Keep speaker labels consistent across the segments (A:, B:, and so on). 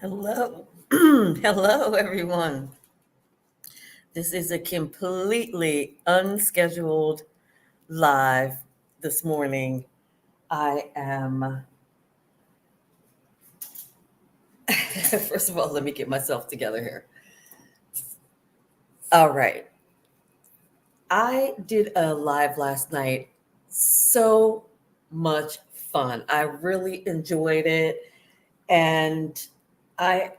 A: Hello. Hello, everyone. This is a completely unscheduled live this morning. I am, first of all, let me get myself together here. All right. I did a live last night. So much fun. I really enjoyed it. And I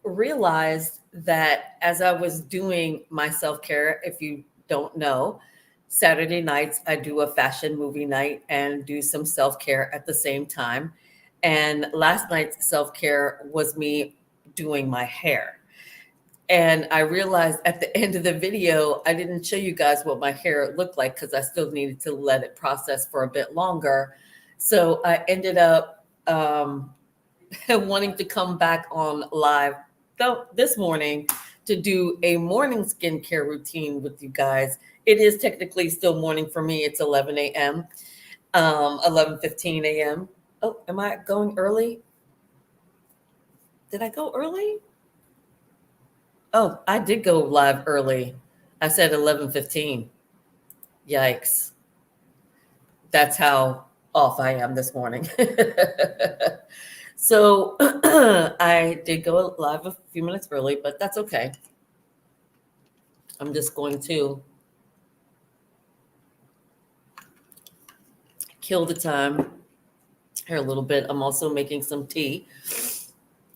A: realized that as I was doing my self care, if you don't know, Saturday nights I do a fashion movie night and do some self care at the same time. And last night's self care was me doing my hair. And I realized at the end of the video, I didn't show you guys what my hair looked like because I still needed to let it process for a bit longer. So I ended up wanting to come back on live this morning to do a morning skincare routine with you guys. It is technically still morning for me. It's 11 a.m., 11:15 a.m. Oh, am I going early? Did I go early? Oh, I did go live early. I said 11:15. Yikes. That's how off I am this morning. So I did go live a few minutes early, but that's okay. I'm just going to kill the time here a little bit. I'm also making some tea.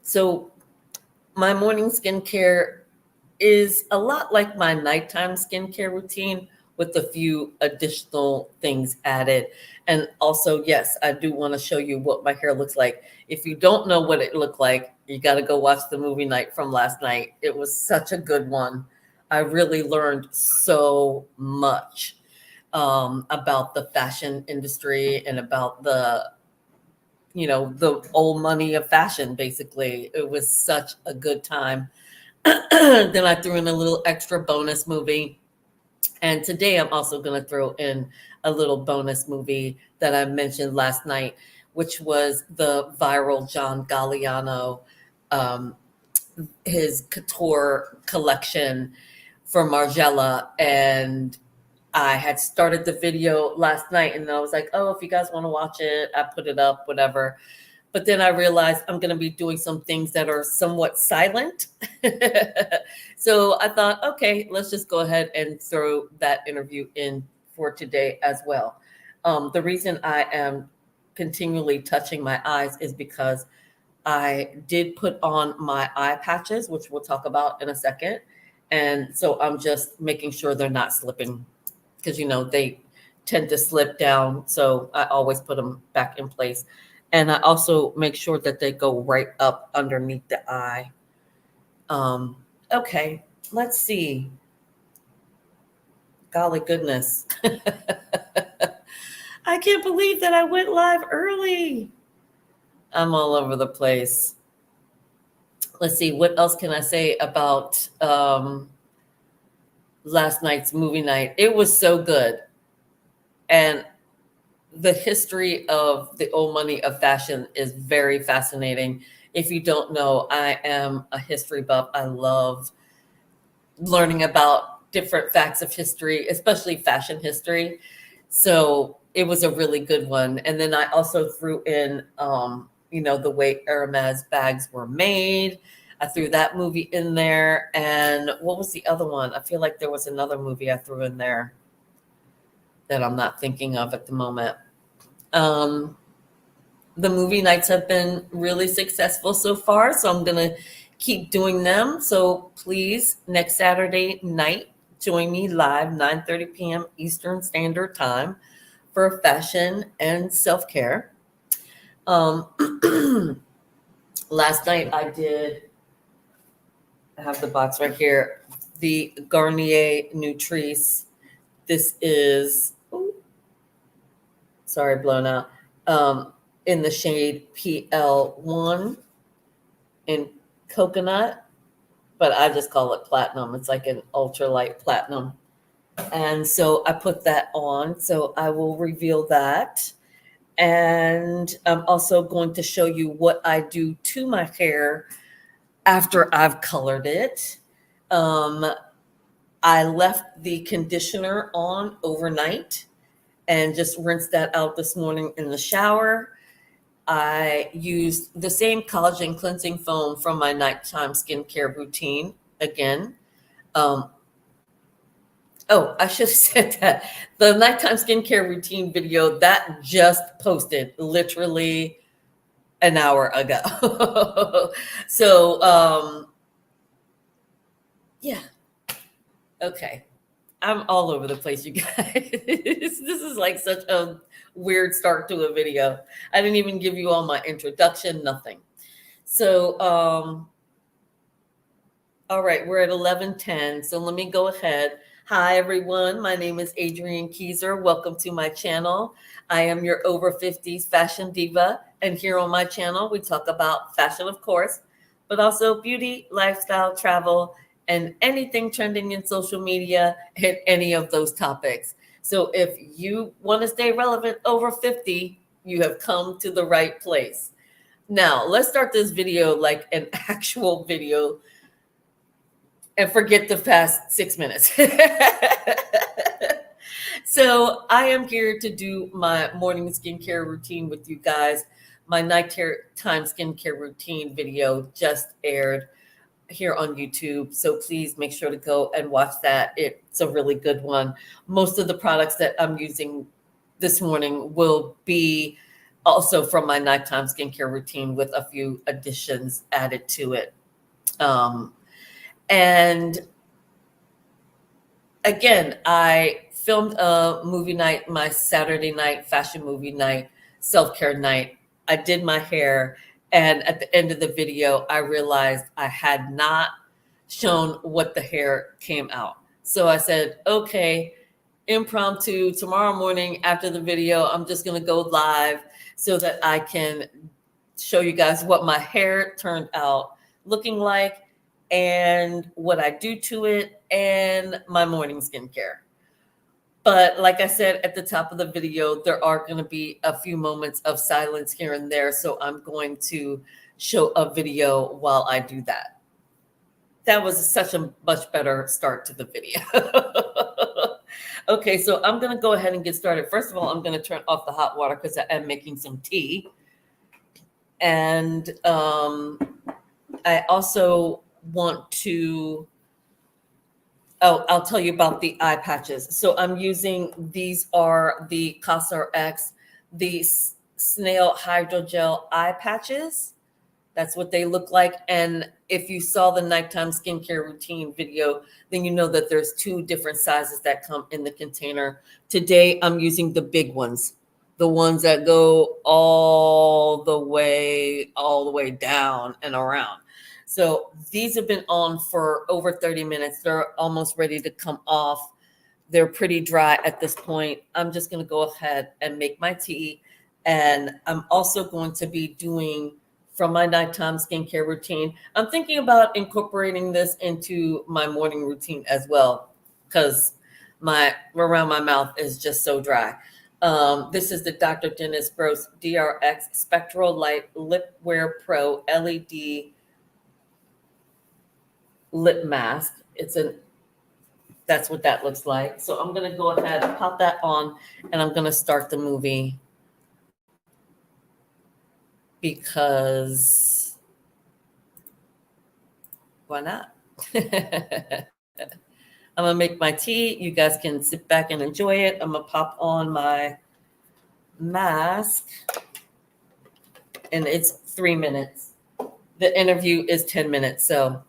A: So my morning skincare is a lot like my nighttime skincare routine with a few additional things added. And also, yes, I do want to show you what my hair looks like. If you don't know what it looked like, you got to go watch the movie night from last night. It was such a good one. I really learned so much about the fashion industry and about the old money of fashion, basically. It was such a good time. Then I threw in a little extra bonus movie. And today I'm also going to throw in a little bonus movie that I mentioned last night, which was the viral John Galliano, um, his couture collection for Margiela. And I had started the video last night and I was like, oh, if you guys want to watch it, I put it up, whatever. But then I realized I'm going to be doing some things that are somewhat silent. So I thought, okay, let's just go ahead and throw that interview in for today as well. The reason I am continually touching my eyes is because I did put on my eye patches, which we'll talk about in a second. And so I'm just making sure they're not slipping because, they tend to slip down. So I always put them back in place. And I also make sure that they go right up underneath the eye. Um, okay, let's see. Golly goodness. I can't believe that I went live early. I'm all over the place. Let's see, what else can I say about last night's movie night? It was so good. And the history of the old money of fashion is very fascinating. If you don't know, I am a history buff. I love learning about different facts of history, especially fashion history. So it was a really good one. And then I also threw in, the way Hermes bags were made. I threw that movie in there. And what was the other one? I feel like there was another movie I threw in there that I'm not thinking of at the moment. Um, the movie nights have been really successful so far, so I'm going to keep doing them. So please, next Saturday night, join me live, 9:30 p.m. Eastern Standard Time for fashion and self-care. Last night I have the box right here, the Garnier Nutrice. This is, sorry, blown out, in the shade PL1 in coconut, but I just call it platinum. It's like an ultralight platinum. And so I put that on. So I will reveal that. And I'm also going to show you what I do to my hair after I've colored it. I left the conditioner on overnight and just rinsed that out this morning in the shower. I used the same collagen cleansing foam from my nighttime skincare routine again. Oh, I should have said that. The nighttime skincare routine video that just posted literally an hour ago. So, yeah. Okay. I'm all over the place, you guys. This is like such a weird start to a video. I didn't even give you all my introduction, nothing. So, all right, we're at 11:10. So let me go ahead. Hi, everyone. My name is Adrienne Keyser. Welcome to my channel. I am your over 50s fashion diva. And here on my channel, we talk about fashion, of course, but also beauty, lifestyle, travel, and anything trending in social media and any of those topics. So if you want to stay relevant over 50, you have come to the right place. Now, let's start this video like an actual video and forget the past 6 minutes. So I am here to do my morning skincare routine with you guys. My nighttime skincare routine video just aired here on YouTube. So please make sure to go and watch that. It's a really good one. Most of the products that I'm using this morning will be also from my nighttime skincare routine with a few additions added to it. And again, I filmed a movie night, my Saturday night fashion movie night, self-care night. I did my hair. And at the end of the video, I realized I had not shown what the hair came out. So I said, okay, impromptu, tomorrow morning after the video, I'm just going to go live so that I can show you guys what my hair turned out looking like and what I do to it and my morning skincare. But like I said at the top of the video, there are going to be a few moments of silence here and there. So I'm going to show a video while I do that. That was such a much better start to the video. Okay, so I'm going to go ahead and get started. First of all, I'm going to turn off the hot water because I am making some tea. And I also want to... Oh, I'll tell you about the eye patches. So I'm using, these are the CosRX, the snail hydrogel eye patches. That's what they look like. And if you saw the nighttime skincare routine video, then you know that there's two different sizes that come in the container. Today, I'm using the big ones, the ones that go all the way down and around. So these have been on for over 30 minutes. They're almost ready to come off. They're pretty dry at this point. I'm just going to go ahead and make my tea. And I'm also going to be doing from my nighttime skincare routine. I'm thinking about incorporating this into my morning routine as well, because around my mouth is just so dry. This is the Dr. Dennis Gross DRX Spectral Light Lip Wear Pro LED lip mask. That's what that looks like. So I'm going to go ahead and pop that on and I'm going to start the movie because why not? I'm going to make my tea. You guys can sit back and enjoy it. I'm going to pop on my mask and it's 3 minutes. The interview is 10 minutes. So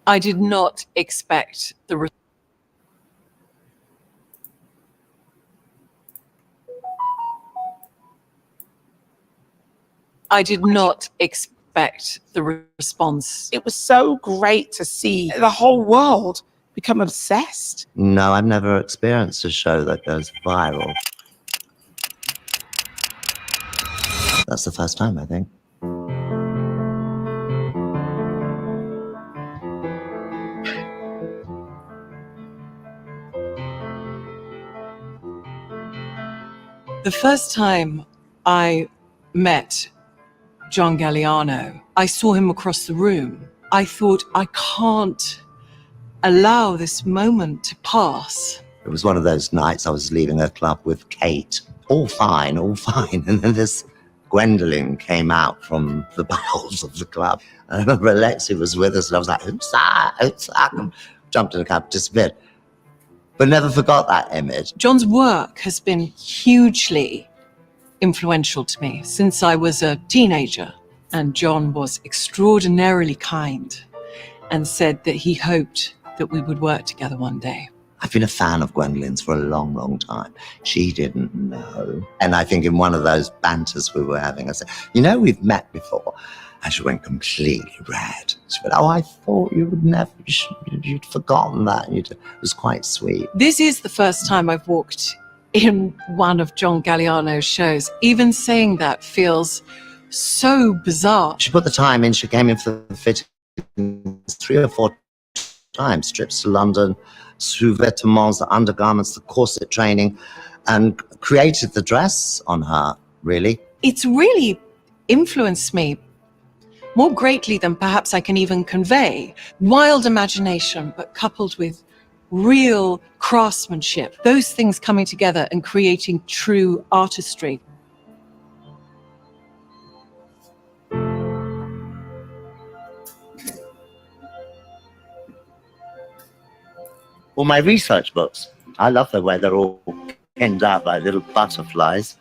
B: I did not expect the response.
C: It was so great to see the whole world become obsessed.
D: No, I've never experienced a show that goes viral. That's the first time, I think.
B: The first time I met John Galliano, I saw him across the room. I thought, I can't allow this moment to pass.
D: It was one of those nights I was leaving a club with Kate. All fine, all fine. And then this Gwendolyn came out from the bowels of the club. And I remember Alexi was with us and I was like, who's that? Who's that? And jumped in the cab, disappeared. But never forgot that image.
B: John's work has been hugely influential to me since I was a teenager. And John was extraordinarily kind and said that he hoped that we would work together one day.
D: I've been a fan of Gwendolyn's for a long, long time. She didn't know. And I think in one of those banters we were having, I said, you know, we've met before. And she went completely red. She went, oh, I thought you would never, you'd forgotten that. It was quite sweet.
B: This is the first time I've walked in one of John Galliano's shows. Even saying that feels so bizarre.
D: She put the time in. She came in for the fitting 3 or 4 times, trips to London, sous-vêtements, the undergarments, the corset training, and created the dress on her, really.
B: It's really influenced me more greatly than perhaps I can even convey. Wild imagination, but coupled with real craftsmanship. Those things coming together and creating true artistry.
D: Well, my research books, I love the way they're all pinned out like little butterflies.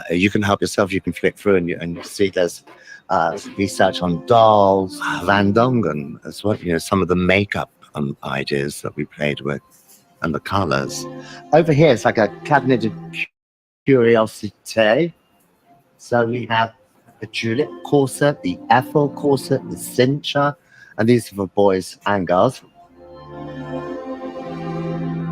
D: You can help yourself, you can flick through and you see there's research on dolls, Van Dongen as well, you know, some of the makeup ideas that we played with and the colors. Over here, it's like a cabinet of curiosity. So we have the tulip corset, the Ethel corset, the cincha, and these are for boys and girls.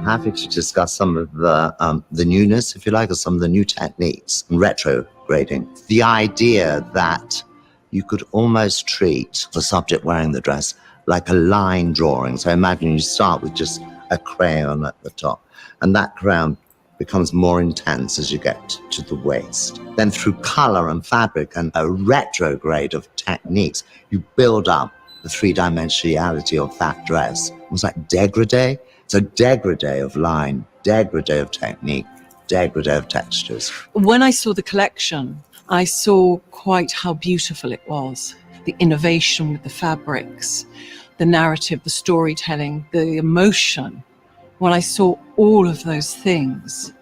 D: Happy to discuss some of the newness, if you like, or some of the new techniques and retrograding. The idea that you could almost treat the subject wearing the dress like a line drawing. So imagine you start with just a crayon at the top, and that crayon becomes more intense as you get to the waist. Then through color and fabric and a retrograde of techniques, you build up the three-dimensionality of that dress. It was like dégradé. It's a dégradé of line, dégradé of technique, dégradé of textures.
B: When I saw the collection, I saw quite how beautiful it was. The innovation with the fabrics, the narrative, the storytelling, the emotion. When I saw all of those things,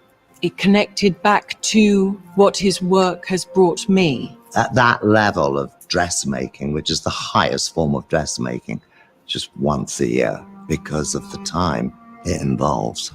B: it connected back to what his work has brought me.
D: At that level of dressmaking, which is the highest form of dressmaking, just once a year, because of the time it involves.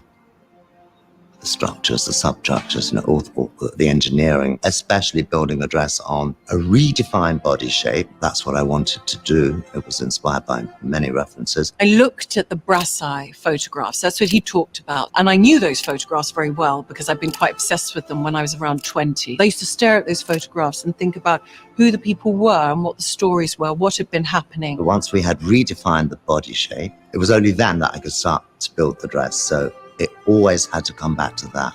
D: The structures, the substructures, you know, all the engineering, especially building a dress on a redefined body shape. That's what I wanted to do. It was inspired by many references.
B: I looked at the Brassai photographs. That's what he talked about. And I knew those photographs very well because I've been quite obsessed with them when I was around 20. I used to stare at those photographs and think about who the people were and what the stories were, what had been happening.
D: Once we had redefined the body shape, it was only then that I could start to build the dress. So it always had to come back to that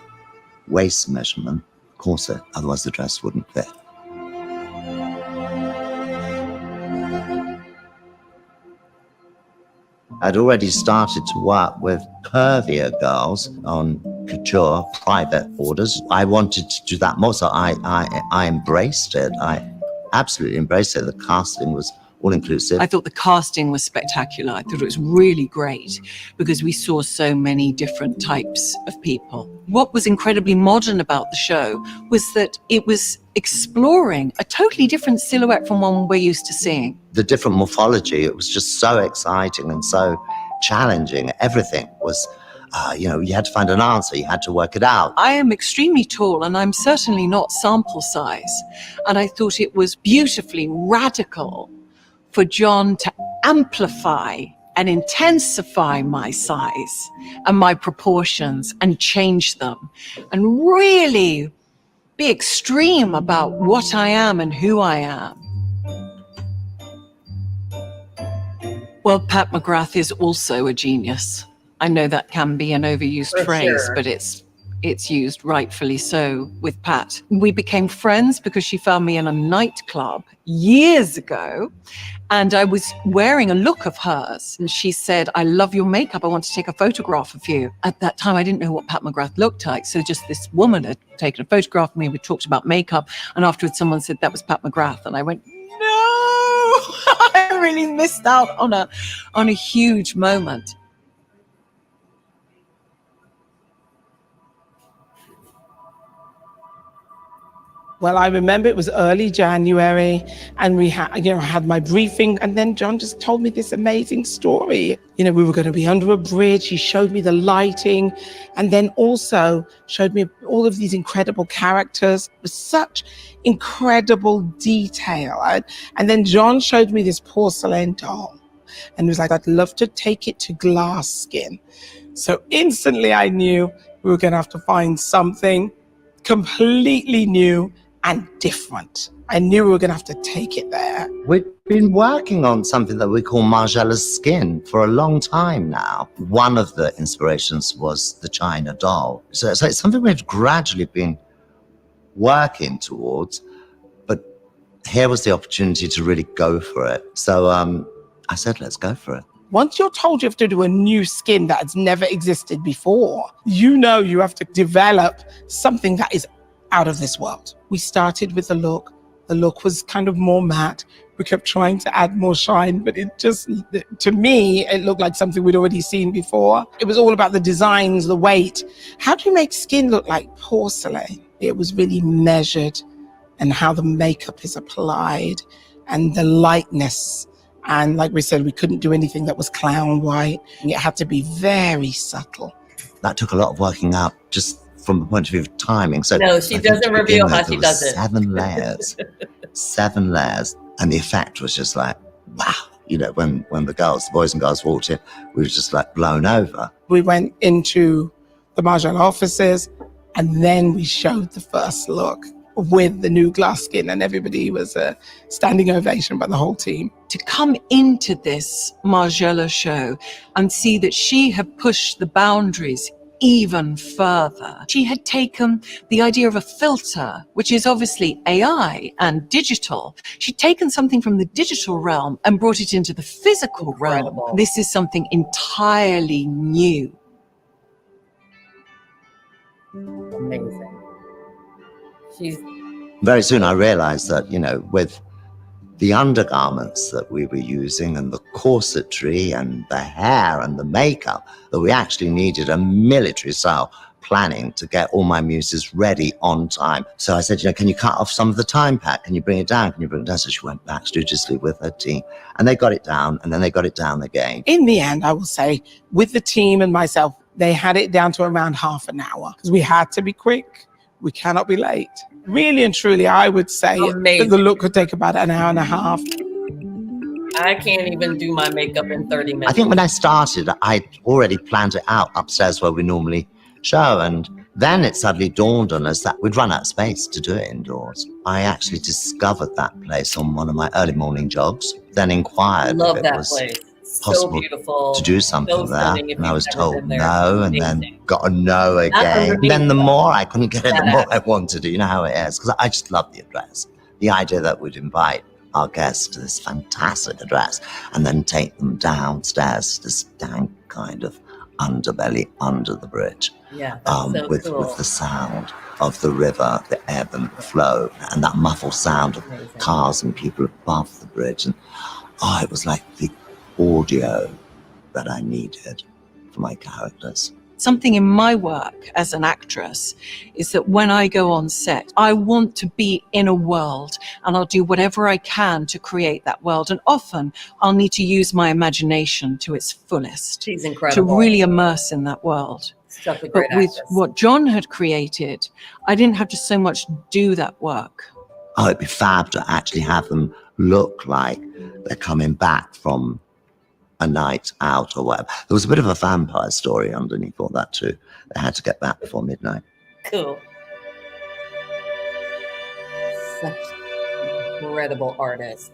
D: waist measurement corset, otherwise the dress wouldn't fit. I'd already started to work with curvier girls on couture private orders. I wanted to do that more, so I embraced it. I absolutely embraced it. The casting was all-inclusive.
B: I thought the casting was spectacular. I thought it was really great because we saw so many different types of people. What was incredibly modern about the show was that it was exploring a totally different silhouette from one we're used to seeing.
D: The different morphology, it was just so exciting and so challenging. Everything was, you know, you had to find an answer, you had to work it out.
B: I am extremely tall and I'm certainly not sample size. And I thought it was beautifully radical for John to amplify and intensify my size and my proportions and change them and really be extreme about what I am and who I am. Well, Pat McGrath is also a genius. I know that can be an overused
A: For
B: phrase,
A: sure.
B: but it's used rightfully so with Pat. We became friends because she found me in a nightclub years ago, and I was wearing a look of hers. And she said, "I love your makeup. I want to take a photograph of you." At that time, I didn't know what Pat McGrath looked like. So just this woman had taken a photograph of me. We talked about makeup. And afterwards, someone said that was Pat McGrath. And I went, no, I really missed out on a huge moment.
C: Well, I remember it was early January and we had, I had my briefing, and then John just told me this amazing story. We were going to be under a bridge. He showed me the lighting and then also showed me all of these incredible characters with such incredible detail. And then John showed me this porcelain doll and was like, "I'd love to take it to glass skin." So instantly I knew we were going to have to find something completely new and different. I knew we were going to have to take it there.
D: We've been working on something that we call Margiela's skin for a long time now. One of the inspirations was the China doll. So it's something we've gradually been working towards, but here was the opportunity to really go for it. So I said, let's go for it.
C: Once you're told you have to do a new skin that has never existed before, you have to develop something that is out of this world. We started with the look. The look was kind of more matte. We kept trying to add more shine, but it just, to me, it looked like something we'd already seen before. It was all about the designs, the weight. How do you make skin look like porcelain? It was really measured, and how the makeup is applied and the lightness. And like we said, we couldn't do anything that was clown white. It had to be very subtle.
D: That took a lot of working out just from the point of view of timing. So
A: No, she doesn't reveal how she does it.
D: 7 layers, 7 layers. And the effect was just like, wow. When the boys and girls walked in, we were just like blown over.
C: We went into the Margiela offices and then we showed the first look with the new glass skin, and everybody was a standing ovation by the whole team.
B: To come into this Margiela show and see that she had pushed the boundaries even further. She had taken the idea of a filter, which is obviously AI and digital. She'd taken something from the digital realm and brought it into the physical
A: Incredible.
B: realm. This is something entirely new.
A: Amazing.
D: Very soon I realized that, with the undergarments that we were using and the corsetry and the hair and the makeup, that we actually needed a military style planning to get all my muses ready on time. So I said, can you cut off some of the time pack? Can you bring it down? Can you bring it down? So she went back studiously with her team and they got it down, and then they got it down again.
C: In the end, I will say, with the team and myself, they had it down to around half an hour because we had to be quick. We cannot be late. Really and truly, I would say that the look could take about an hour and a half.
A: I can't even do my makeup in 30 minutes.
D: I think when I started, I already planned it out upstairs where we normally show, and then it suddenly dawned on us that we'd run out of space to do it indoors. I actually discovered that place on one of my early morning jogs, then inquired
A: Love
D: if it
A: that
D: was
A: place. So
D: possible
A: beautiful
D: to do something
A: so
D: there,
A: stunning if
D: and I
A: you've
D: was
A: never
D: told
A: been there.
D: no, and then
A: Amazing.
D: got a no again.
A: underneath,
D: Then the
A: though.
D: more I couldn't get it, the
A: Yeah.
D: more I wanted it. You know how it is, because I just love the address. The idea that we'd invite our guests to this fantastic address and then take them downstairs to this dank kind of underbelly under the bridge.
A: Yeah, that's so
D: with
A: cool.
D: the sound of the river, the ebb and flow, and that muffled sound of
A: Amazing.
D: cars and people above the bridge. And it was like the audio that I needed for my characters.
B: Something in my work as an actress is that when I go on set, I want to be in a world, and I'll do whatever I can to create that world. And often I'll need to use my imagination to its fullest
A: She's
B: to
A: incredible.
B: really immerse in that world.
A: Such a
B: But
A: great
B: with
A: actress.
B: what John had created, I didn't have to so much do that work.
D: It'd be fab to actually have them look like they're coming back from a night out or whatever. There was a bit of a vampire story underneath all that too. They had to get back before midnight.
A: Cool. such incredible artist.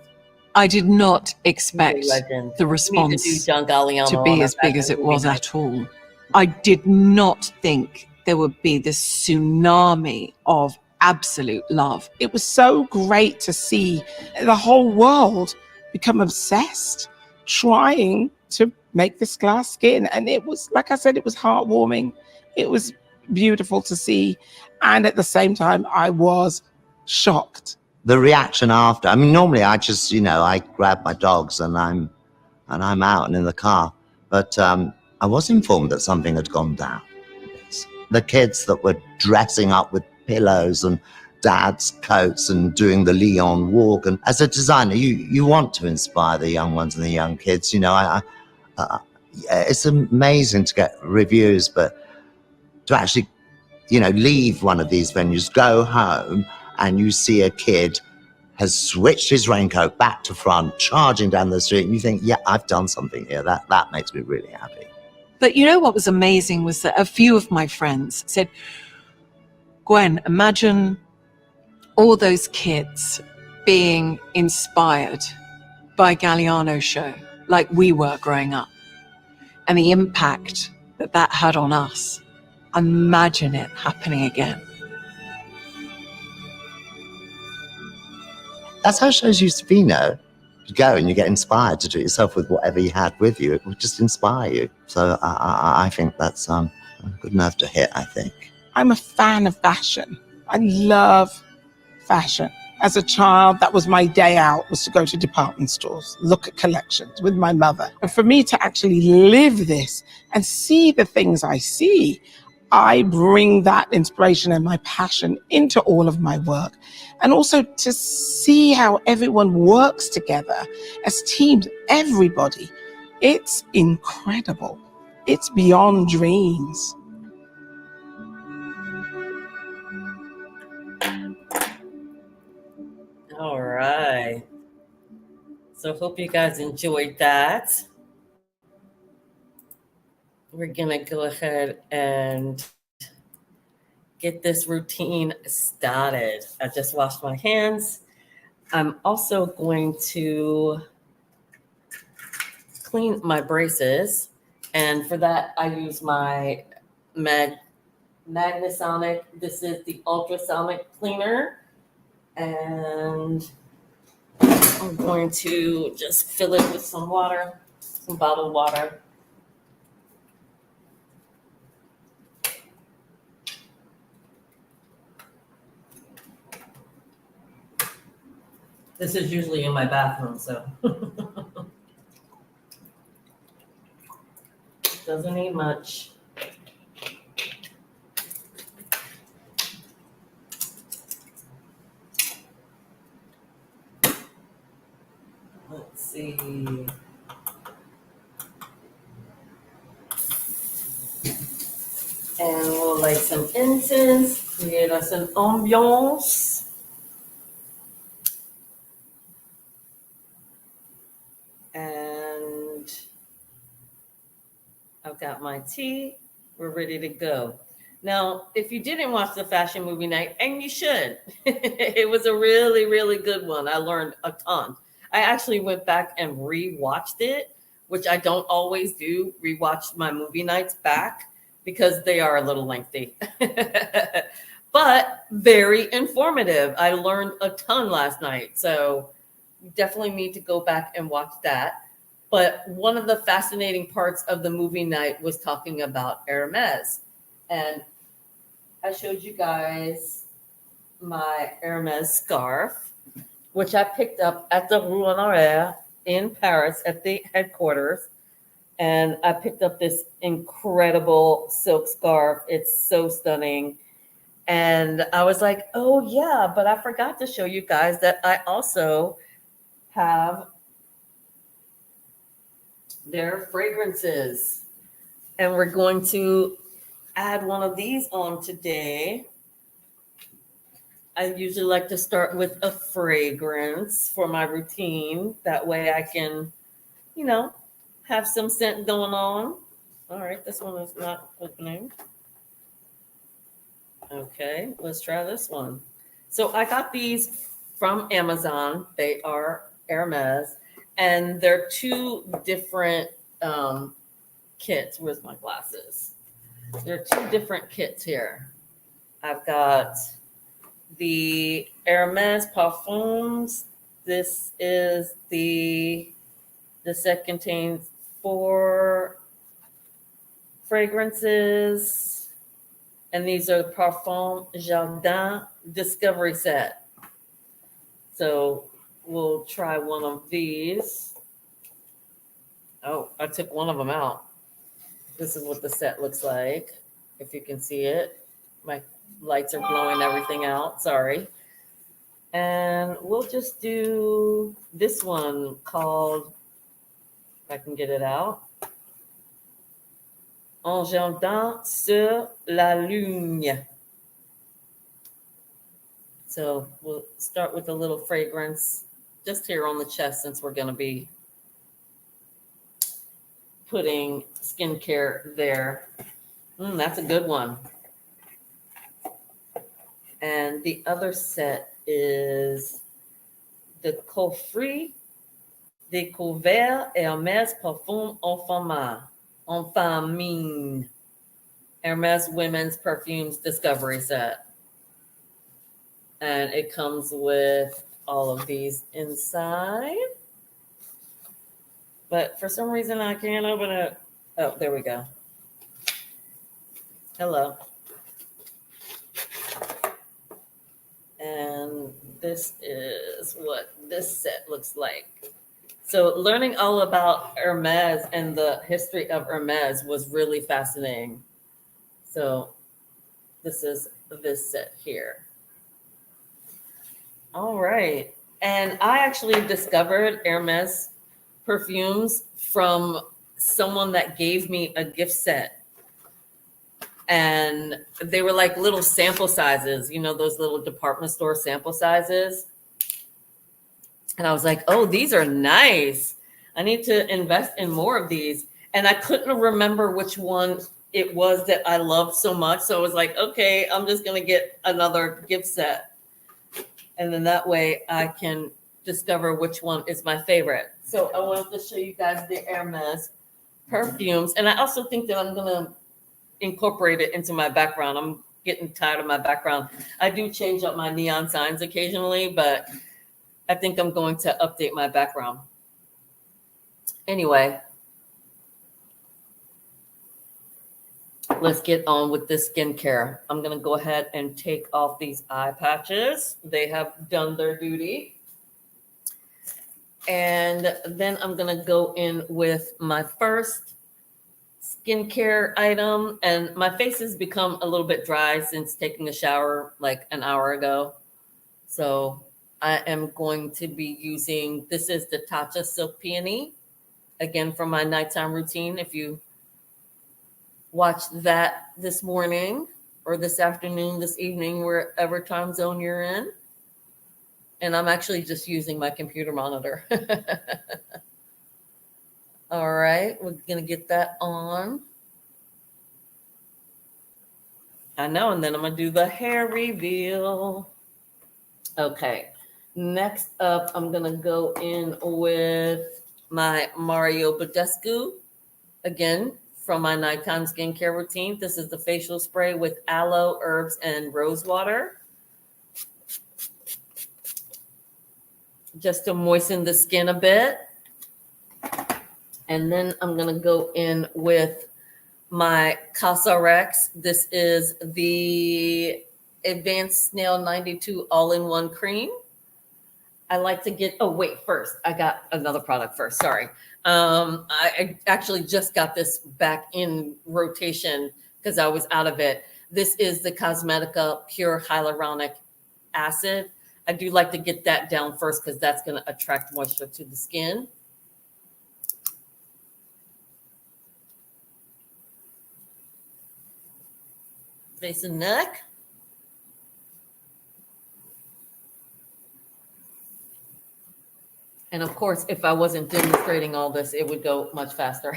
B: I did not
A: He's a
B: expect
A: legend.
B: the
A: We need to do
B: response
A: John Galliano
B: to
A: on
B: be
A: our
B: as big as
A: fashion
B: it
A: movie
B: was
A: night.
B: at all. I did not think there would be this tsunami of absolute love.
C: It was so great to see the whole world become obsessed, trying to make this glass skin. And it was, like I said, it was heartwarming. It was beautiful to see. And at the same time, I was shocked.
D: The reaction after, I mean, normally I just, I grab my dogs and I'm out and in the car. But I was informed that something had gone down. The kids that were dressing up with pillows and dad's coats and doing the Leon walk. And as a designer, you want to inspire the young ones and the young kids. It's amazing to get reviews, but to actually, leave one of these venues, go home, and you see a kid has switched his raincoat back to front, charging down the street, and you think, yeah, I've done something here. That makes me really happy.
B: But you know what was amazing was that a few of my friends said, Gwen, imagine all those kids being inspired by Galliano's show like we were growing up, and the impact that had on us. Imagine it happening again.
D: That's how shows used to be, no? You go and you get inspired to do it yourself with whatever you had with you. It would just inspire you. So I think that's a good nerve to hit, I think.
C: I'm a fan of fashion. I love fashion. As a child, that was my day out, was to go to department stores, look at collections with my mother. And for me to actually live this and see the things I see, I bring that inspiration and my passion into all of my work. And also to see how everyone works together as teams, everybody. It's incredible. It's beyond dreams.
A: All right. So hope you guys enjoyed that. We're gonna go ahead and get this routine started. I just washed my hands. I'm also going to clean my braces. And for that, I use my Magnasonic. This is the ultrasonic cleaner. And I'm going to just fill it with some water, some bottled water. This is usually in my bathroom, so doesn't need much. Let's see. And we'll light some incense, create us an ambiance. And I've got my tea. We're ready to go. Now, if you didn't watch the fashion movie night, and you should, it was a really, really good one. I learned a ton. I actually went back and rewatched it, which I don't always do, rewatch my movie nights back because they are a little lengthy, but very informative. I learned a ton last night. So you definitely need to go back and watch that. But one of the fascinating parts of the movie night was talking about Hermes. And I showed you guys my Hermes scarf, which I picked up at the Rue Honoraire in Paris at the headquarters. And I picked up this incredible silk scarf. It's so stunning. And I was like, oh, yeah, but I forgot to show you guys that I also have their fragrances. And we're going to add one of these on today. I usually like to start with a fragrance for my routine. That way I can, have some scent going on. All right, this one is not opening. Okay, let's try this one. So I got these from Amazon. They are Hermes, and they're two different kits. Where's my glasses? There are two different kits here. I've got the Hermes Parfums. This is the set contains 4 fragrances, and these are the Parfum Jardin Discovery Set. So we'll try one of these. Oh, I took one of them out. This is what the set looks like, if you can see it. My lights are blowing everything out, sorry. And we'll just do this one called, if I can get it out, Un Jardin sur la Lune. So we'll start with a little fragrance just here on the chest, since we're going to be putting skincare there. That's a good one. And the other set is the Coffret Découvert Hermès Parfum en Famille. Hermès Women's Perfumes Discovery Set. And it comes with all of these inside. But for some reason, I can't open it. Oh, there we go. Hello. And this is what this set looks like. So learning all about Hermès and the history of Hermès was really fascinating. So this is this set here. All right. And I actually discovered Hermès perfumes from someone that gave me a gift set. And they were like little sample sizes, you know, those little department store sample sizes. And I was like, oh, these are nice. I need to invest in more of these. And I couldn't remember which one it was that I loved so much. So I was like, okay, I'm just going to get another gift set. And then that way I can discover which one is my favorite. So I wanted to show you guys the Hermès perfumes. And I also think that I'm going to incorporate it into my background. I'm getting tired of my background. I do change up my neon signs occasionally, but I think I'm going to update my background. Anyway, let's get on with this skincare. I'm going to go ahead and take off these eye patches. They have done their duty. And then I'm going to go in with my first skincare item. And my face has become a little bit dry since taking a shower like an hour ago. So I am going to be using, this is the Tatcha Silk Peony, again, from my nighttime routine. If you watched that this morning or this afternoon, this evening, wherever time zone you're in. And I'm actually just using my computer monitor. All right, we're going to get that on. I know, and then I'm going to do the hair reveal. Okay, next up, I'm going to go in with my Mario Badescu, again, from my nighttime skincare routine. This is the facial spray with aloe, herbs, and rose water. Just to moisten the skin a bit. And then I'm going to go in with my Casarex. This is the Advanced Snail 92 All-in-One Cream. I like to get, oh, wait, first. I got another product first. Sorry. I actually just got this back in rotation because I was out of it. This is the Cosmetica Pure Hyaluronic Acid. I do like to get that down first because that's going to attract moisture to the skin. Face and neck. And of course, if I wasn't demonstrating all this, it would go much faster.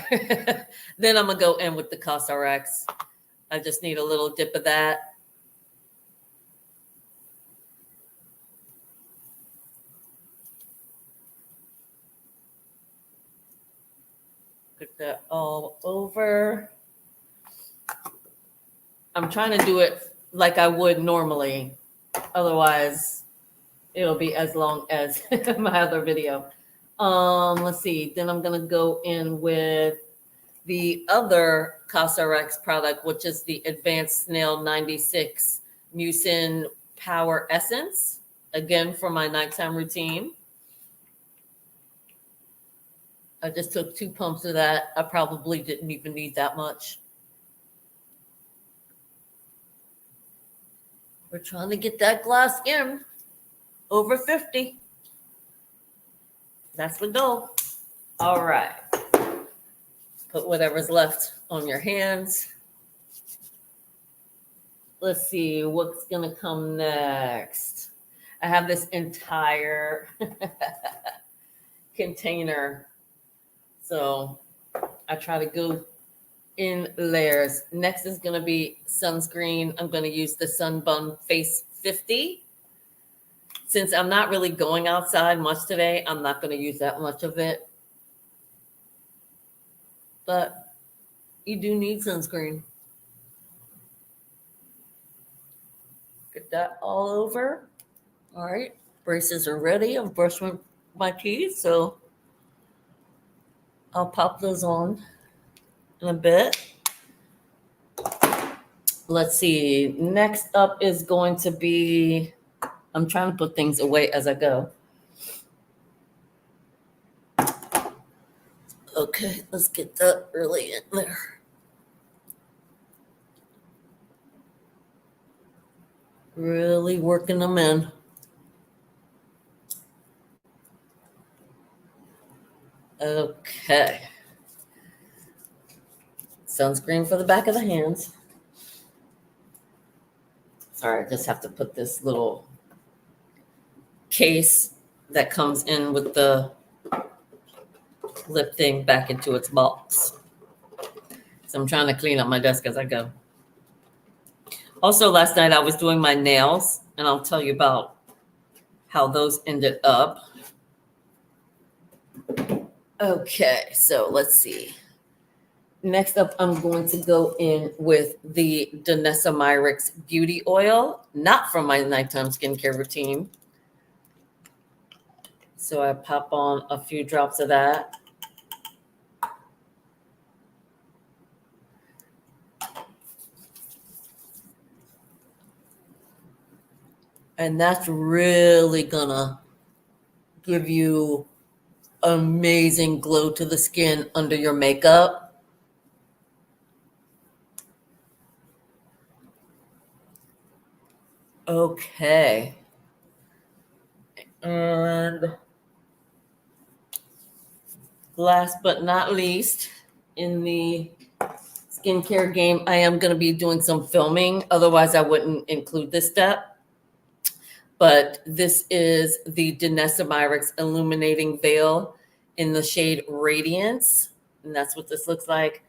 A: Then I'm going to go in with the Casarex. I just need a little dip of that. that all over. I'm trying to do it like I would normally. Otherwise, it'll be as long as my other video. Let's see. Then I'm going to go in with the other CosRX product, which is the Advanced Snail 96 Mucin Power Essence. Again, for my nighttime routine. I just took 2 pumps of that. I probably didn't even need that much. We're trying to get that glass skin over 50. That's the goal. All right. Put whatever's left on your hands. Let's see what's going to come next. I have this entire container. So I try to go in layers. Next is going to be sunscreen. I'm going to use the Sunbun Face 50. Since I'm not really going outside much today, I'm not going to use that much of it. But you do need sunscreen. Get that all over. All right. Braces are ready. I've brushed my teeth, so I'll pop those on in a bit. Let's see. Next up is going to be, I'm trying to put things away as I go. Okay, let's get that really in there. Really working them in. Okay. Sunscreen for the back of the hands. Sorry, I just have to put this little case that comes in with the lip thing back into its box. So I'm trying to clean up my desk as I go. Also, last night I was doing my nails, and I'll tell you about how those ended up. Okay, so let's see. Next up, I'm going to go in with the Danessa Myricks Beauty Oil, not from my nighttime skincare routine. So I pop on a few drops of that. And that's really gonna give you amazing glow to the skin under your makeup. Okay. And last but not least, in the skincare game, I am going to be doing some filming. Otherwise, I wouldn't include this step. But this is the Danessa Myricks Illuminating Veil in the shade Radiance. And that's what this looks like.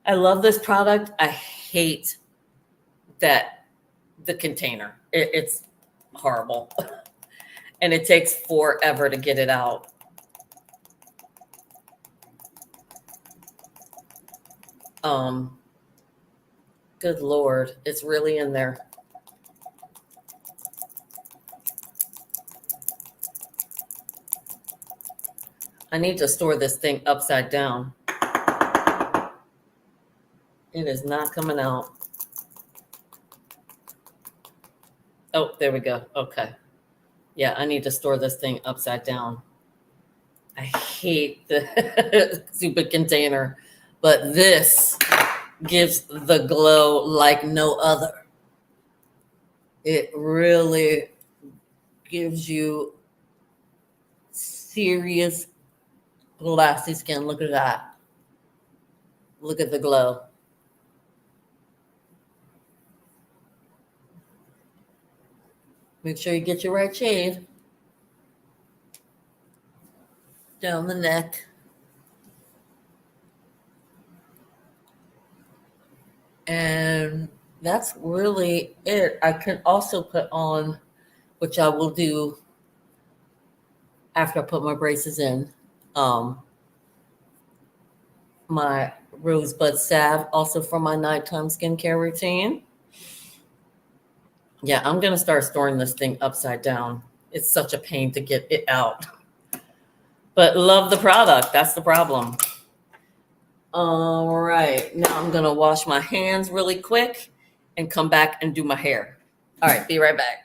A: I love this product. I hate that the container. It's horrible. And it takes forever to get it out. Good Lord, it's really in there. I need to store this thing upside down. It is not coming out. Oh, there we go. Okay. Yeah, I need to store this thing upside down. I hate the stupid container, but this gives the glow like no other. It really gives you serious glassy skin. Look at that. Look at the glow. Make sure you get your right shade. Down the neck. And that's really it. I can also put on, which I will do after I put my braces in, a little bit of the Danessa Myricks Beauty Oil. And then I'm going to go in with the Danessa Myricks Illuminating Veil in the shade Radiance. And that's what this looks like. I love this product. I hate that the container. It takes forever to get it out. my rosebud salve, also for my nighttime skincare routine. Yeah, I'm going to start storing this thing upside down. It's such a pain to get it out. But love the product. That's the problem. All right. Now I'm going to wash my hands really quick and come back and do my hair. All right. Be right back.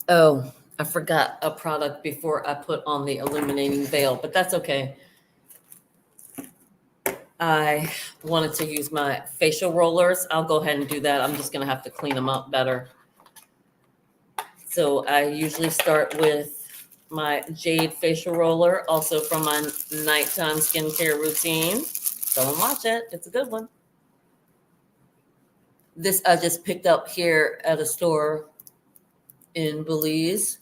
A: Oh, I forgot a product before I put on the illuminating veil, but that's okay. I wanted to use my facial rollers. I'll go ahead and do that. I'm just going to have to clean them up better. So I usually start with my Jade facial roller, also from my nighttime skincare routine. Don't watch it. It's a good one. This I just picked up here at a store in Belize.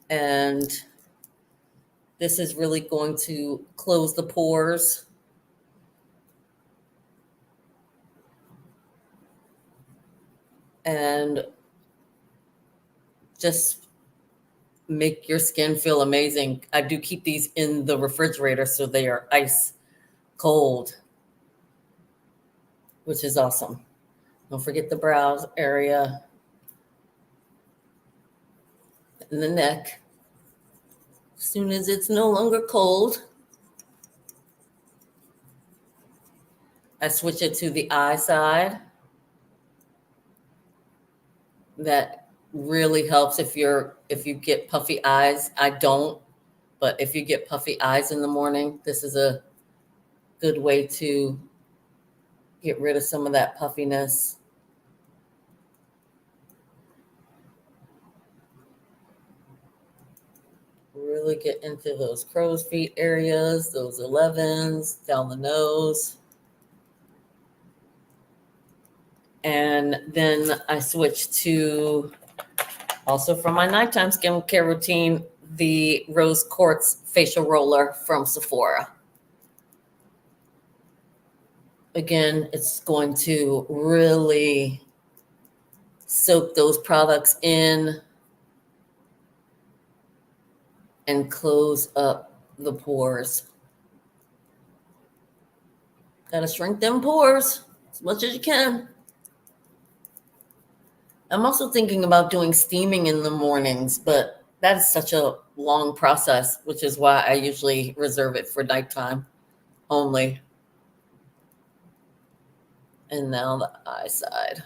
A: And this is really going to close the pores. And just make your skin feel amazing. I do keep these in the refrigerator so they are ice cold, which is awesome. Don't forget the brows area and the neck. As soon as it's no longer cold, I switch it to the eye side. That really helps if you get puffy eyes. I don't, but if you get puffy eyes in the morning, this is a good way to get rid of some of that puffiness. Really get into those crow's feet areas, those 11s, down the nose. And then I switch to, also from my nighttime skincare routine, the Rose Quartz facial roller from Sephora. Again, it's going to really soak those products in and close up the pores. Gotta shrink them pores as much as you can. I'm also thinking about doing steaming in the mornings, but that is such a long process, which is why I usually reserve it for nighttime only. And now the eye side.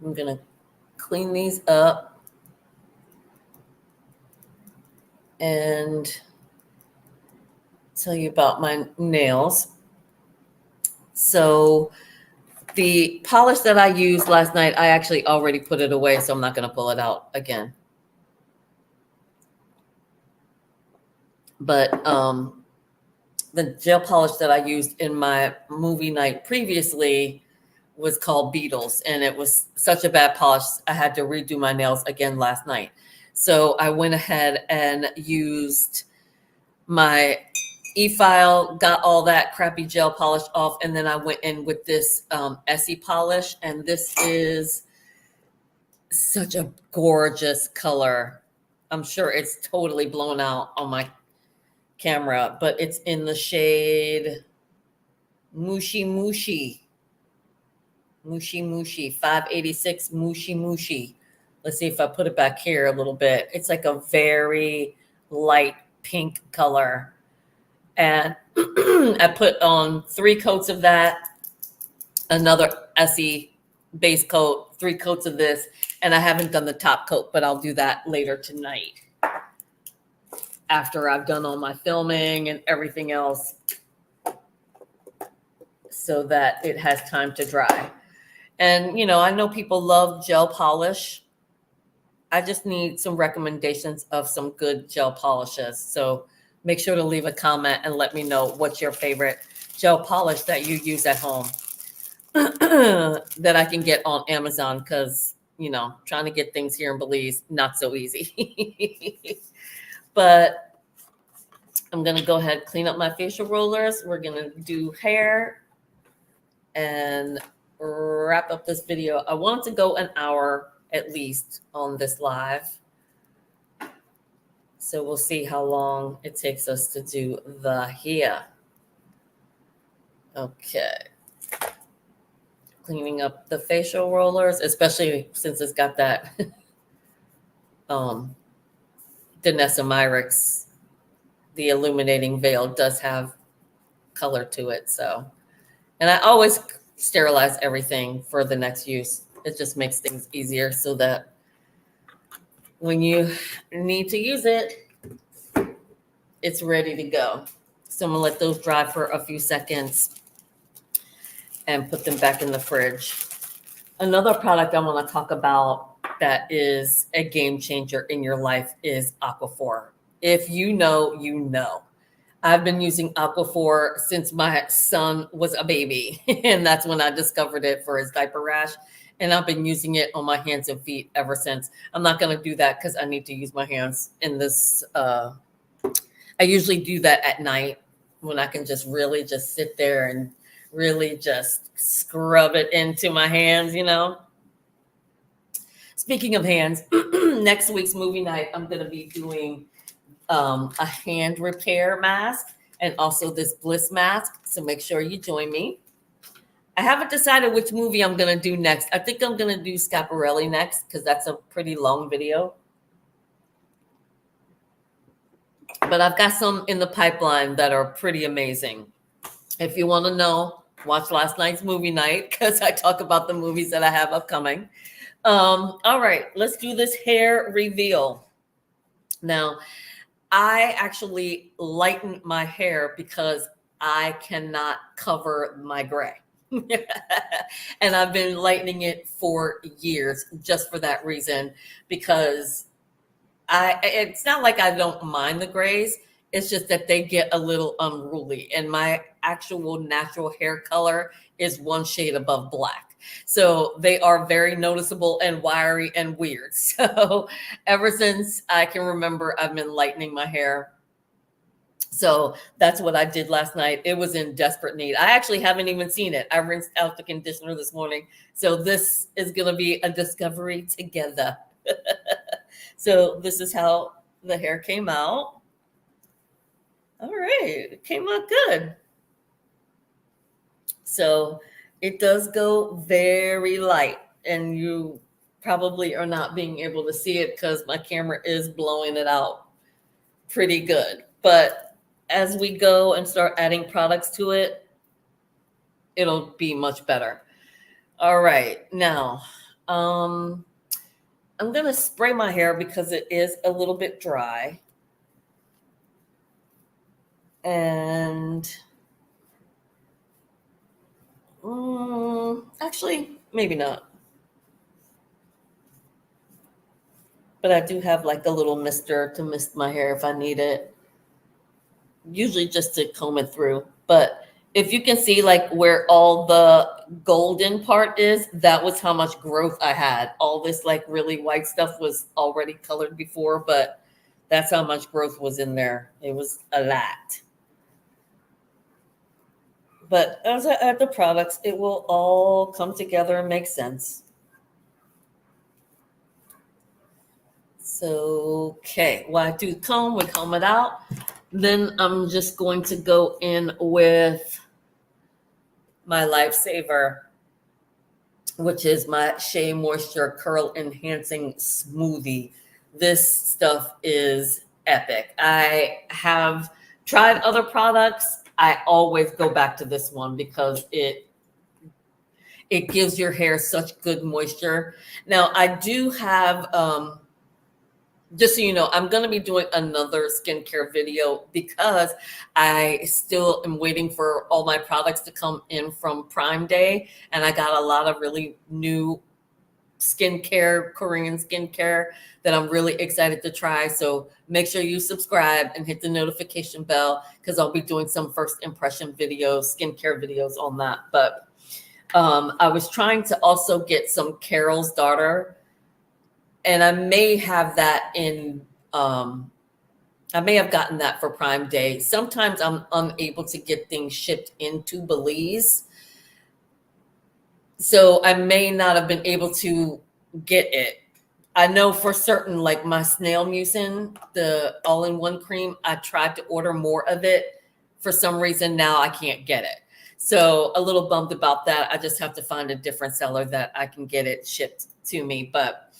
A: I'm going to clean these up and tell you about my nails. So the polish that I used last night, I actually already put it away, so I'm not going to pull it out again. But the gel polish that I used in my movie night previously was called Beatles, and it was such a bad polish, I had to redo my nails again last night. So I went ahead and used my e-file, got all that crappy gel polish off, and then I went in with this Essie polish, and this is such a gorgeous color. I'm sure it's totally blown out on my camera, but it's in the shade Mushy Mushy. Mushy Mushy, 586 Mushy Mushy. Let's see if I put it back here a little bit. It's like a very light pink color. And I put on 3 coats of that, another Essie base coat, 3 coats of this, and I haven't done the top coat, but I'll do that later tonight after I've done all my filming and everything else so that it has time to dry. And, you know, I know people love gel polish. I just need some recommendations of some good gel polishes. So make sure to leave a comment and let me know what's your favorite gel polish that you use at home. that I can get on Amazon because, you know, trying to get things here in Belize, not so easy. But I'm going to go ahead, clean up my facial rollers. We're going to do hair and wrap up this video. I want to go an hour at least on this live. So we'll see how long it takes us to do the hair. Okay. Cleaning up the facial rollers, especially since it's got that Danessa Myricks, the illuminating veil does have color to it. So, and I always sterilize everything for the next use. It just makes things easier so that when you need to use it, it's ready to go. So I'm gonna let those dry for a few seconds and put them back in the fridge. Another product I want to talk about that is a game changer in your life is Aquaphor. If you know, you know. I've been using Aquaphor since my son was a baby, and that's when I discovered it for his diaper rash. And I've been using it on my hands and feet ever since. I'm not going to do that because I need to use my hands in this. I usually do that at night when I can just really just sit there and really just scrub it into my hands, you know. Speaking of hands, next week's movie night, I'm going to be doing a hand repair mask and also this bliss mask. So make sure you join me. I haven't decided which movie I'm going to do next. I think I'm going to do Schiaparelli next because that's a pretty long video. But I've got some in the pipeline that are pretty amazing. If you want to know, watch last night's movie night because I talk about the movies that I have upcoming. All right, let's do this hair reveal. Now, I actually lighten my hair because I cannot cover my gray. And I've been lightening it for years just for that reason, because it's not like I don't mind the grays. It's just that they get a little unruly, and my actual natural hair color is one shade above black. So they are very noticeable and wiry and weird. So ever since I can remember, I've been lightening my hair. So that's what I did last night. It was in desperate need. I actually haven't even seen it. I rinsed out the conditioner this morning. So this is going to be a discovery together. So this is how the hair came out. All right, it came out good. So it does go very light, and you probably are not being able to see it because my camera is blowing it out pretty good. But as we go and start adding products to it, it'll be much better. All right, now I'm going to spray my hair because it is a little bit dry. And actually, maybe not. But I do have like a little mister to mist my hair if I need it. Usually just to comb it through. But if you can see like where all the golden part is, that was how much growth I had. All this like really white stuff was already colored before, but that's how much growth was in there. It was a lot. But as I add the products, it will all come together and make sense. So, okay, while I do comb, we comb it out. Then I'm just going to go in with my Lifesaver, which is my Shea Moisture Curl Enhancing Smoothie. This stuff is epic. I have tried other products. I always go back to this one because it gives your hair such good moisture. Now, I do have, just so you know, I'm going to be doing another skincare video because I still am waiting for all my products to come in from Prime Day. And I got a lot of really new skincare, Korean skincare that I'm really excited to try. So make sure you subscribe and hit the notification bell because I'll be doing some first impression videos, skincare videos on that. But I was trying to also get some Carol's Daughter, and I may have that in, I may have gotten that for Prime Day. Sometimes I'm unable to get things shipped into Belize, so I may not have been able to get it. I know for certain, like my snail mucin, the all-in-one cream, I tried to order more of it. For some reason, now I can't get it. So a little bummed about that. I just have to find a different seller that I can get it shipped to me. But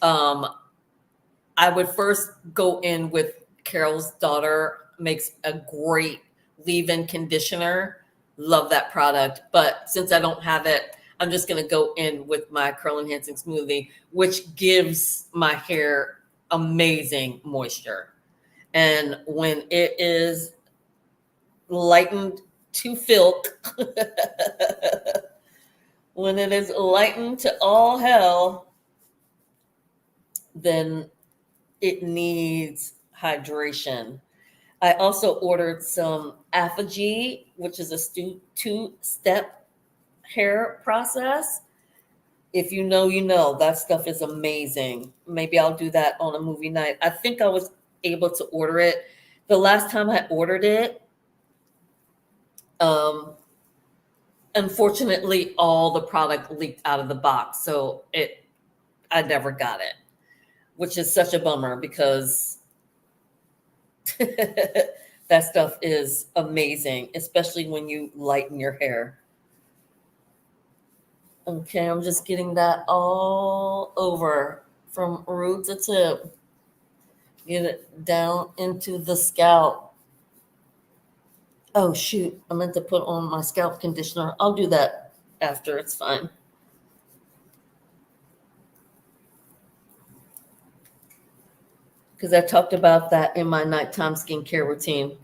A: I would first go in with Carol's Daughter, makes a great leave-in conditioner. Love that product. But since I don't have it, I'm just going to go in with my curl enhancing smoothie, which gives my hair amazing moisture. And when it is lightened to filk, when it is lightened to all hell, then it needs hydration. I also ordered some Apogee, which is a two-step hair process. If you know, you know. That stuff is amazing. Maybe I'll do that on a movie night. I think I was able to order it. The last time I ordered it, unfortunately, all the product leaked out of the box. So I never got it, which is such a bummer because that stuff is amazing, especially when you lighten your hair. Okay, I'm just getting that all over from root to tip. Get it down into the scalp. Oh, shoot. I meant to put on my scalp conditioner. I'll do that after. It's fine. Because I talked about that in my nighttime skincare routine.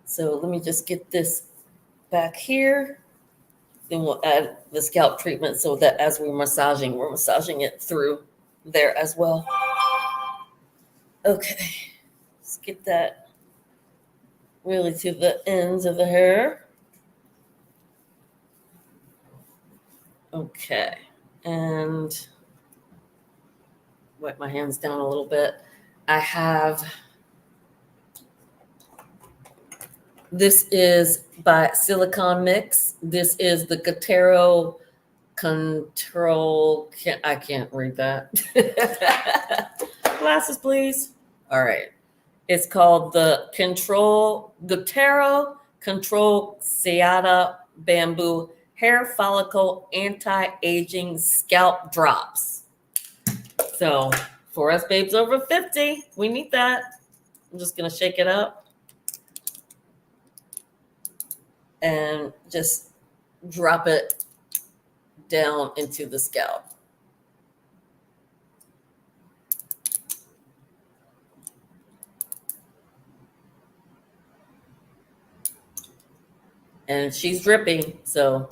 A: So let me just get this back here. Then we'll add the scalp treatment so that as we're massaging it through there as well. Okay, let's get that really to the ends of the hair. Okay, and wipe my hands down a little bit. I have, this is by Silicon Mix. This is the Gatero Control, I can't read that. Glasses, please. All right. It's called the Gatero Control Seata Bamboo Hair Follicle Anti-Aging Scalp Drops. So for us babes over 50, we need that. I'm just going to shake it up and just drop it down into the scalp. And she's dripping, so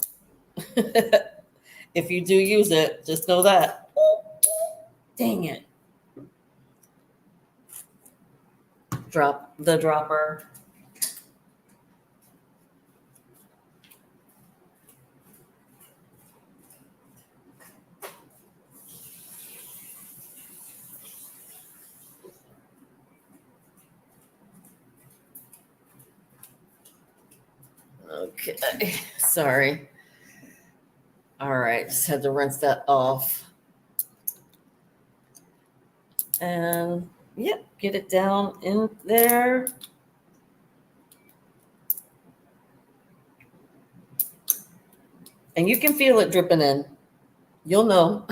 A: if you do use it, just know that. Dang it. Drop the dropper. Okay, sorry. All right, just had to rinse that off. And yep, get it down in there. And you can feel it dripping in. You'll know.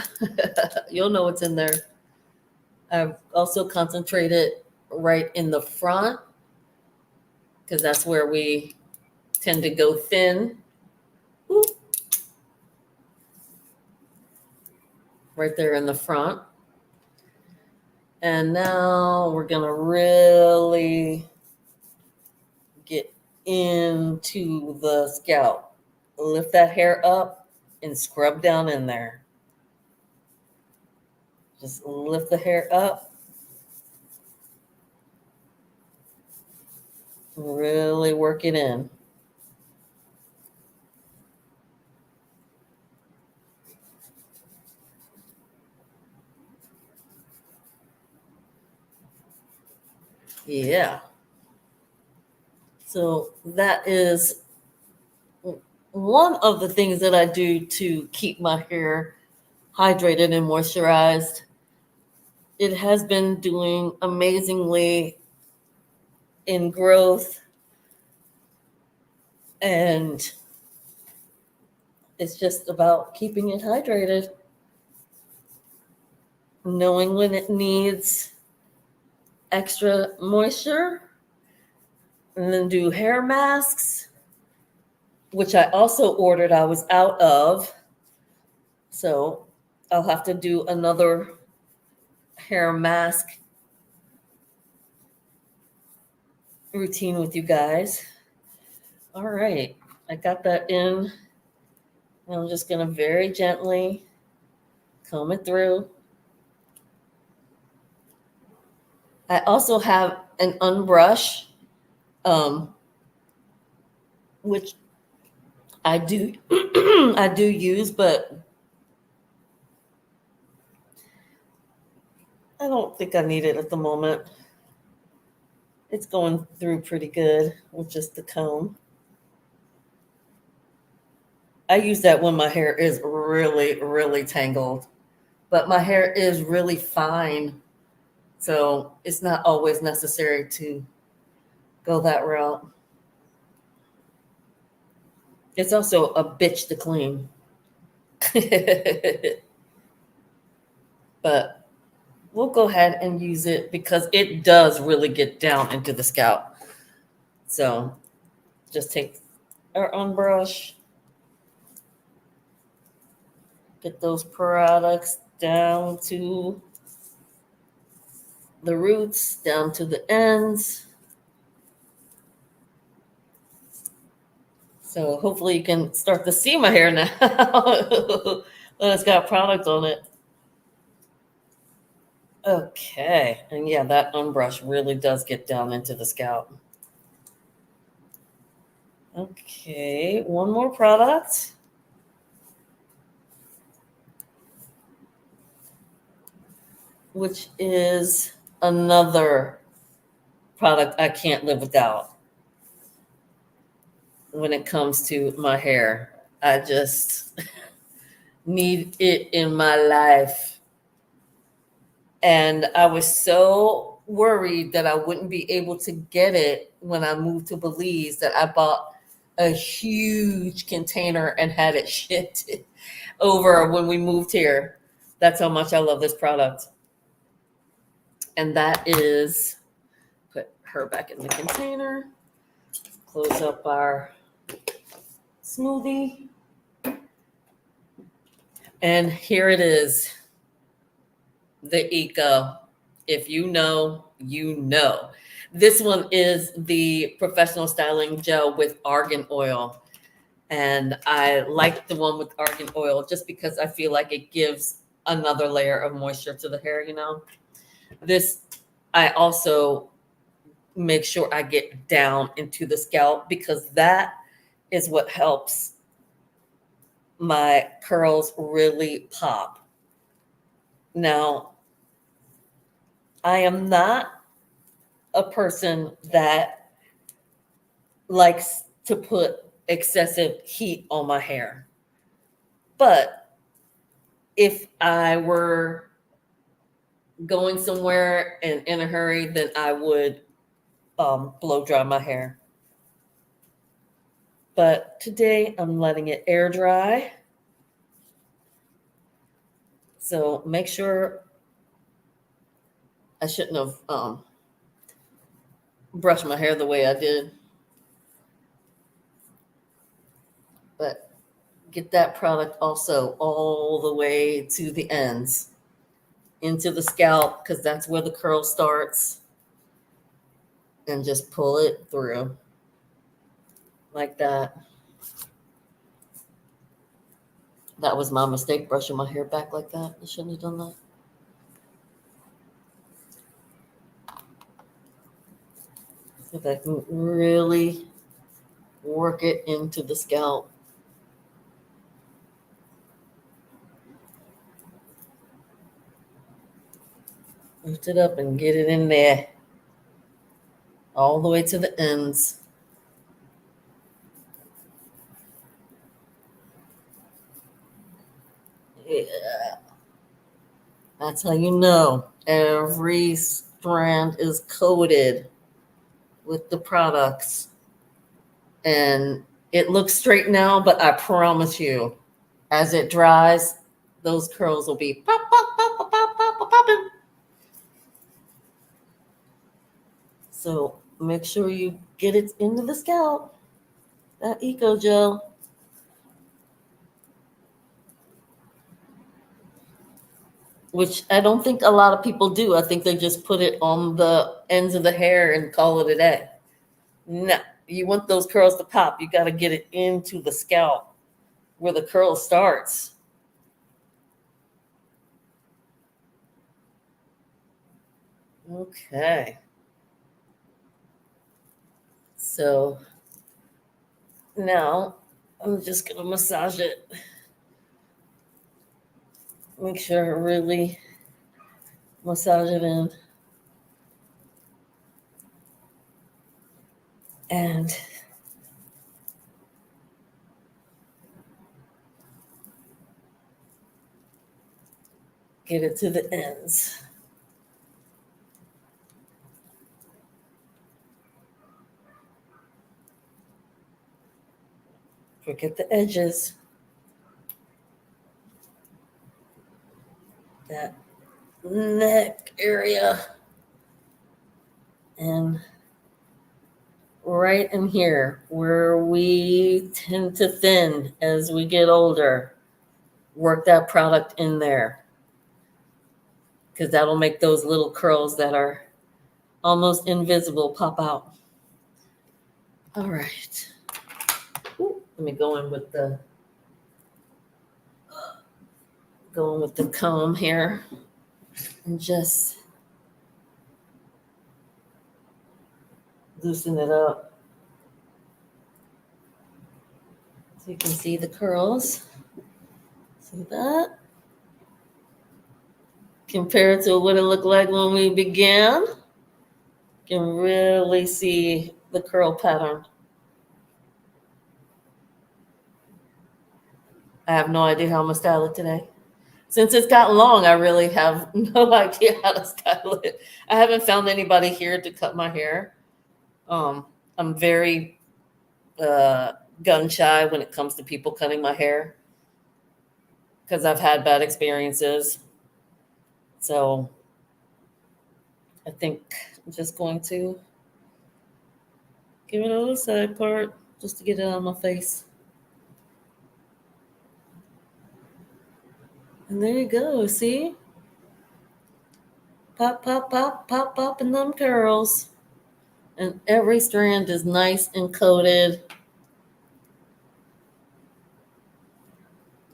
A: You'll know it's in there. I've also concentrated right in the front because that's where we tend to go thin. Ooh. Right there in the front. And now we're going to really get into the scalp. Lift that hair up and scrub down in there. Just lift the hair up. Really work it in. Yeah. So that is one of the things that I do to keep my hair hydrated and moisturized. It has been doing amazingly in growth, and it's just about keeping it hydrated, knowing when it needs extra moisture, and then do hair masks, which I also ordered. I was out of, so I'll have to do another hair mask routine with you guys. All right, I got that in. And I'm just going to very gently comb it through. I also have an unbrush, which I do I do use, but I don't think I need it at the moment. It's going through pretty good with just the comb. I use that when my hair is really, really tangled, but my hair is really fine. So it's not always necessary to go that route. It's also a bitch to clean. But we'll go ahead and use it because it does really get down into the scalp. So just take our unbrush, get those products down to the roots, down to the ends. So hopefully you can start to see my hair now. But it's got product on it. Okay. And yeah, that unbrush really does get down into the scalp. Okay, one more product. Which is another product I can't live without when it comes to my hair. I just need it in my life. And I was so worried that I wouldn't be able to get it when I moved to Belize that I bought a huge container and had it shipped over when we moved here. That's how much I love this product. And that is, put her back in the container, close up our smoothie. And here it is, the Eco. If you know, you know. This one is the professional styling gel with argan oil. And I like the one with argan oil just because I feel like it gives another layer of moisture to the hair, you know. This, I also make sure I get down into the scalp because that is what helps my curls really pop. Now, I am not a person that likes to put excessive heat on my hair. But if I were going somewhere and in a hurry, then I would blow dry my hair. But today I'm letting it air dry. So make sure, I shouldn't have brushed my hair the way I did. But get that product also all the way to the ends, into the scalp, because that's where the curl starts. And just pull it through like that. That was my mistake, brushing my hair back like that. I shouldn't have done that. See if I can really work it into the scalp. Lift it up and get it in there. all the way to the ends. Yeah, that's how you know every strand is coated with the products. And it looks straight now, but I promise you, as it dries, those curls will be pop, pop, pop, pop, pop, pop, pop, popping. So make sure you get it into the scalp, that Eco Gel. Which I don't think a lot of people do. I think they just put it on the ends of the hair and call it a day. No, you want those curls to pop. You got to get it into the scalp where the curl starts. Okay. So now I'm just going to massage it. Make sure I really massage it in. And get it to the ends. Forget the edges. That neck area. And right in here where we tend to thin as we get older, work that product in there, because that'll make those little curls that are almost invisible pop out. All right. Ooh, let me go in with the comb here and just loosen it up so you can see the curls. See that? Compared to what it looked like when we began, you can really see the curl pattern. I have no idea how I'm gonna style it today. Since it's gotten long, I really have no idea how to style it. I haven't found anybody here to cut my hair. I'm very gun shy when it comes to people cutting my hair because I've had bad experiences. So I think I'm just going to give it a little side part just to get it on my face. And there you go, see? Pop, pop, pop, pop, pop in them curls. And every strand is nice and coated.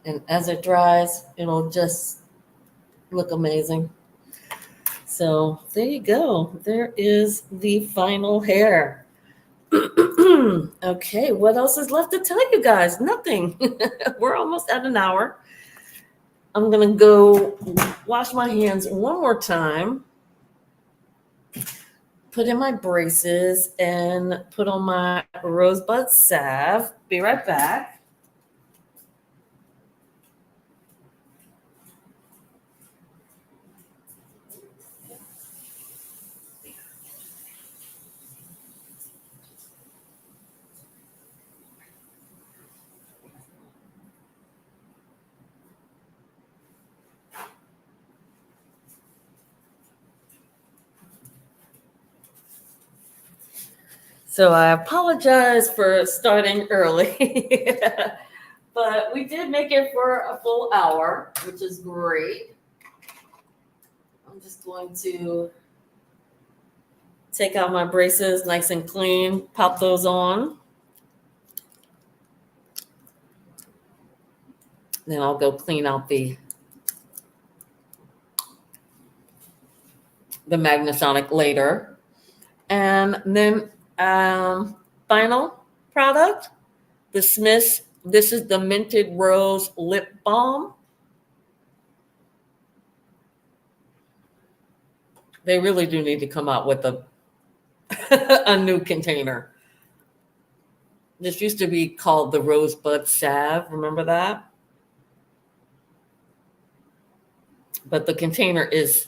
A: And as it dries, it'll just look amazing. So there you go. There is the final hair. Okay, what else is left to tell you guys? Nothing. We're almost at an hour. I'm going to go wash my hands one more time, put in my braces, and put on my rosebud salve. Be right back. So I apologize for starting early, but we did make it for a full hour, which is great. I'm just going to take out my braces nice and clean, pop those on. Then I'll go clean out the Magnasonic later. And then final product, the Smith's. This is the Minted Rose Lip Balm. They really do need to come out with a a new container. This used to be called the Rosebud Salve. Remember that? But the container is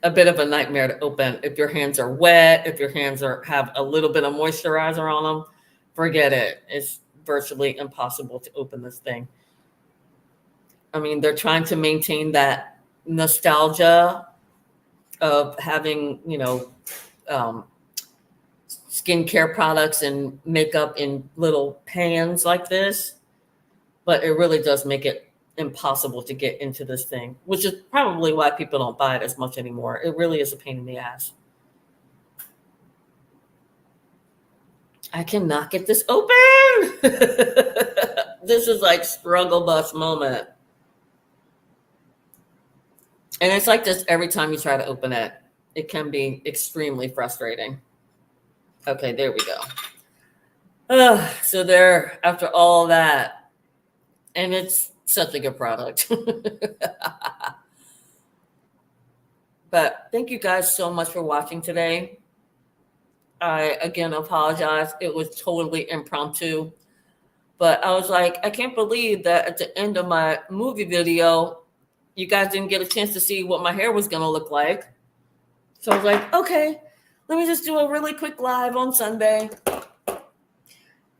A: a bit of a nightmare to open. If your hands are wet, if your hands have a little bit of moisturizer on them, forget it. It's virtually impossible to open this thing. I mean, they're trying to maintain that nostalgia of having, skincare products and makeup in little pans like this, but it really does make it impossible to get into this thing, which is probably why people don't buy it as much anymore. It really is a pain in the ass. I cannot get this open. This is like struggle bus moment. And it's like this every time you try to open it. It can be extremely frustrating. Okay, there we go. So there, after all that, and it's such a good product. But thank you guys so much for watching today. I, again, apologize. It was totally impromptu. But I was like, I can't believe that at the end of my movie video, you guys didn't get a chance to see what my hair was going to look like. So I was like, okay, let me just do a really quick live on Sunday.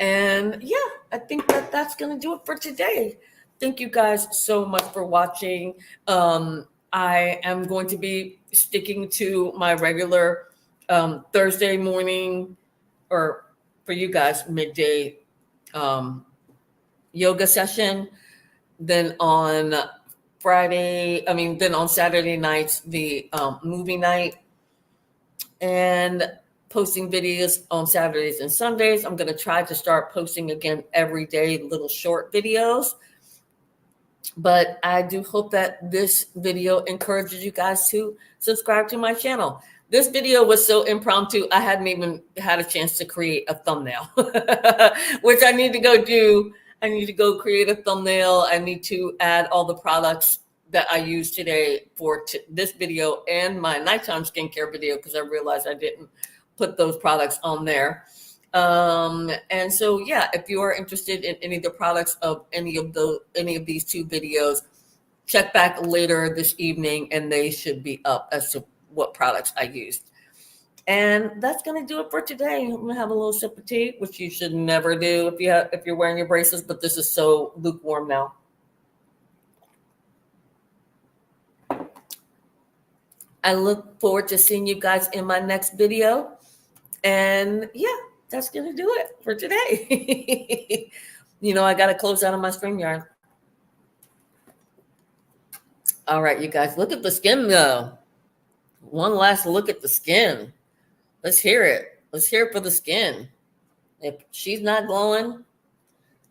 A: And yeah, I think that that's going to do it for today. Thank you guys so much for watching. I am going to be sticking to my regular Thursday morning, or for you guys, midday yoga session. Then on Saturday nights, the movie night, and posting videos on Saturdays and Sundays. I'm going to try to start posting again every day, little short videos. But I do hope that this video encourages you guys to subscribe to my channel. This video was so impromptu, I hadn't even had a chance to create a thumbnail, which I need to go do. I need to go create a thumbnail. I need to add all the products that I used today for this video and my nighttime skincare video, because I realized I didn't put those products on there. And so, yeah, if you are interested in any of the products of any of these two videos, check back later this evening and they should be up as to what products I used. And that's going to do it for today. I'm going to have a little sip of tea, which you should never do if you're wearing your braces, but this is so lukewarm now. I look forward to seeing you guys in my next video. And yeah, that's going to do it for today. I got to close out on my StreamYard. All right, you guys, look at the skin though. One last look at the skin. Let's hear it. Let's hear it for the skin. If she's not glowing,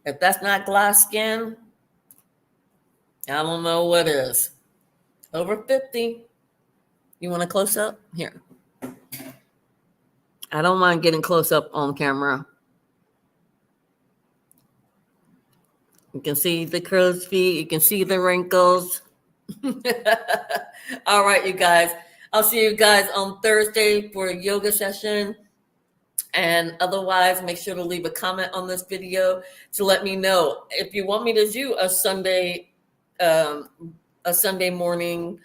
A: if that's not glass skin, I don't know what is. Over 50. You want a close up? Here. I don't mind getting close up on camera. You can see the crow's feet. You can see the wrinkles. All right, you guys. I'll see you guys on Thursday for a yoga session. And otherwise, make sure to leave a comment on this video to let me know if you want me to do a Sunday morning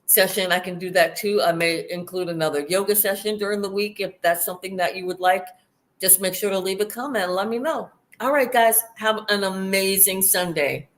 A: session. I can do that too. I may include another yoga session during the week if that's something that you would like. Just make sure to leave a comment and let me know. All right, guys, have an amazing Sunday.